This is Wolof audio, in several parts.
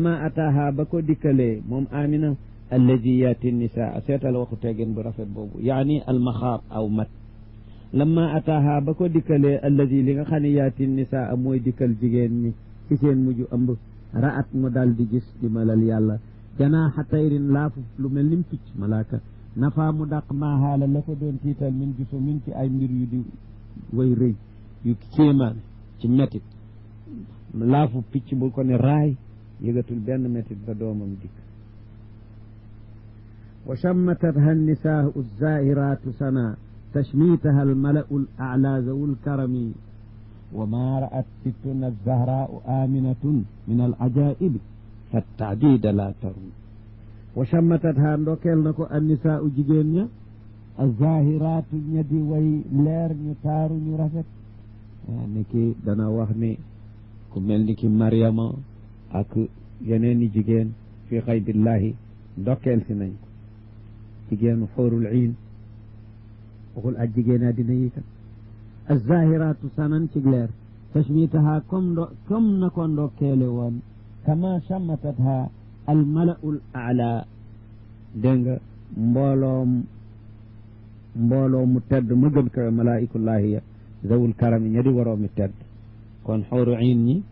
ma ataha ba ko dikkalee moom amina alladi yaati nisaa seetal waxu teggin bu rafet boobu yaani almaxaab aw mat lamma ataha ba ko dikkalee alladi li nga xam ne yaati nisaa mooy dikkal jigéen ñi ci seen mujj ëmb ra'at mu daal di gis di malal yàlla janaaxa tayrin laafu lu mel ni picc malaaka nafa mu dàq maaxaala la ko doon tiital min gisu min ci ay mbir yu di way rëy yu kéemaan ci métit laafu picc bu ko ne raay yëgatul benn métit ba doomam dikk wa chammatatha nnisaau zahiratu sana tashmitaha almalau al'ala zawu lkarami wa ma ra'at sittuna alzahraau aminatun min alajaibi fattaadida la tarum wa chammatatha ndokeel na ko annisaau jigéen ña azahiratu ña di way leer ñu taaru ñu rafet ni ki dana wax ni ku mel ni ki Mariama ak yeneen i jigéen fi xaybillahi ndokkeel si nañ ko jigéenu xóorul iin waxul ak jigéen àddina yi kat azahiratu sanan ci leer tashmitaha comme na ko ndokkeele woon kama chammatatha almalaul ala dégg nga mbooloo mu tedd ma gën kawe malaikullahi ya zawul karami ña di waroomi tedd kon xóoru iin ñi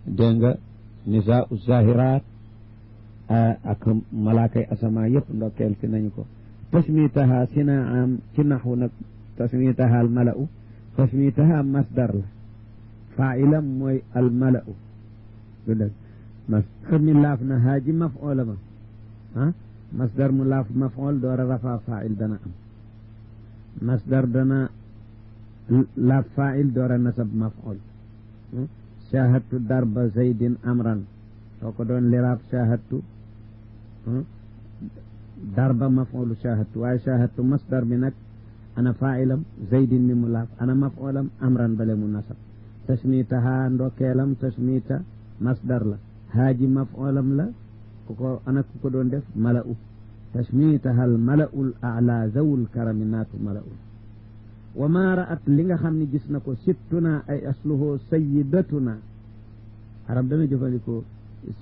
dégg nga nisaa u zahirat ak malaakay asamaa yëpp ndokkeel si nañu ko tasmitaha sina am ci naxwu nag tasmitaha al mala'u tasmitaha masdar la faailam mooy al mala'u lu dëgg masdar mi laaf na haaji maf'oola ma masdar mu laaf maf'ool door a rafa faail dana am masdar dana laaf faail door a nasab maf'ool shahadtu darba zaydin amran soo ko doon liraab shahadtu darba maf'ulu shahadtu waaye shahadtu masdar bi nag ana fa'ilam zaydin mi mu laaf ana maf'ulam amran bale mu nasab tasmitaha ndokkeelam tasmita masdar la haaji maf'ulam la ku ko doon def mala'u tasmitaha al mala'ul a'la zawul karami naatu mala'u wa ma ra'at li nga xam ne gis na ko sittuna ay asluhu sayyidatuna arab dana jëfandikoo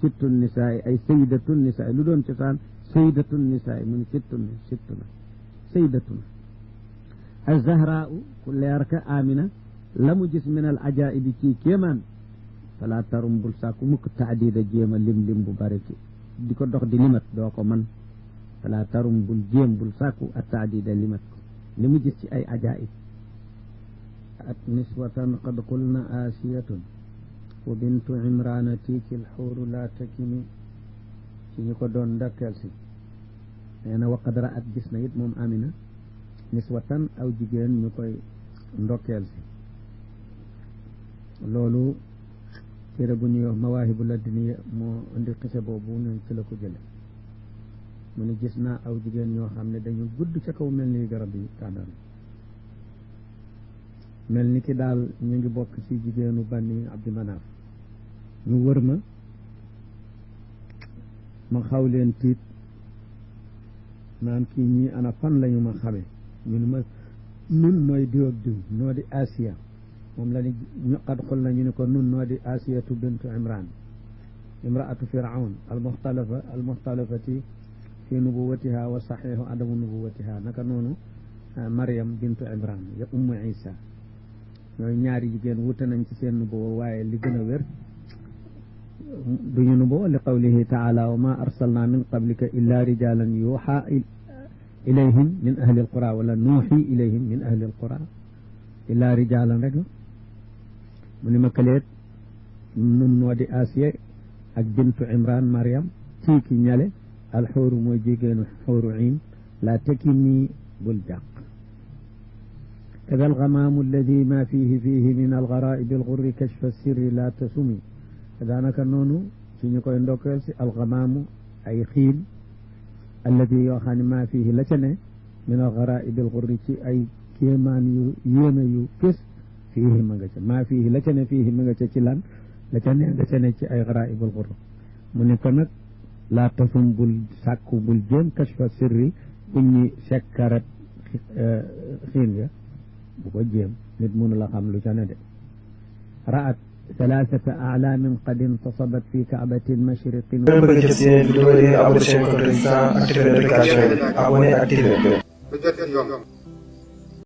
sittun nisaa ay sayyidatun nisaa lu doon cosaan sayyidatun nisaa mu ni sittuna sayyidatuna az-zahraa'u ku leer ka amina la mu gis min al ajaa'ibi ci kéemaan fala tarum bul sàkku mukk taadida jéema lim bu bari ci di ko dox di limat doo ko man fala tarum bul sàkku a taadida limat ko li mu gis ci ay ajaa'ib at niswatan qad qulna aasiyatun wa bintu imrana tiiki alxuuru laa takimi ci ñu ko doon ndakkeel si nee na waqad ra'at gis na it moom amina niswatan aw jigéen ñu koy ndokkeel si loolu téere bu ñuy wax mawaahibu laduniya moo indi xise boobu ñu ci la ko jële mu ni gis naa aw jigéen ñoo xam ne dañu gudd ca kaw mel ni garab yi tàndal mel ni ki daal ñu ngi bokk ci jigéenu Bani Abdi Manaaf ñu wër ma xaw leen tiit naan kii ñii ana fan lañu ma xame ñu ne ma nun nooy diw ak diw noo di Asiya moom la ni ñu qad xul na ñu ne ko nun noo di Asiyatu bintu Imran imraatu Firawn almuxtalafati fi nubuwatiha wa saxiixu adamu nubuwatiha naka noonu Maryam bintu Imran ya ummu Isa ñooy ñaari jigéen wute nañ ci seen nubuwa waaye li gën a wér duñu nubuwa li qawlihi taala wa ma arsalna min qablika illa rijalan yuuxa ilayhim min ahli alqura wala nuuxi ilayhim min ahli alqura illa rijalan rek la mu ni ma kaleet nun noo di Asiya ak bintu Imran Maryam tiiki ñale alxuuru mooy jigéenu xuuru iin laa takini bul jàq kada algamaamu alladi ma fihi min algaraibi alxurri kashfa sirri la tasumi daanaka noonu ci ñu koy ndokkeel si algamaamu ay xiil alladi yoo xam ne ma fihi la ca ne min algaraibi alxurri ci ay kéemaan yu yéeme yu fés fihi ma nga ca ma fihi la ca ne fihi ma nga ca ci lan la ca ne nga ca ne ci ay garaibi alxurri mu ne ko nag laa tasum bul sàkku bul jéem kashfa sirri buñ ñi sekkarat xiin ya bu ko jéem nit mënu la xam lu ca ne de ra'at ثلاثة أعلام قد انتصبت في كعبة المشرق. bëgg ci vidéo yi abonné chaîne Kontouring sans activer notification abonné activer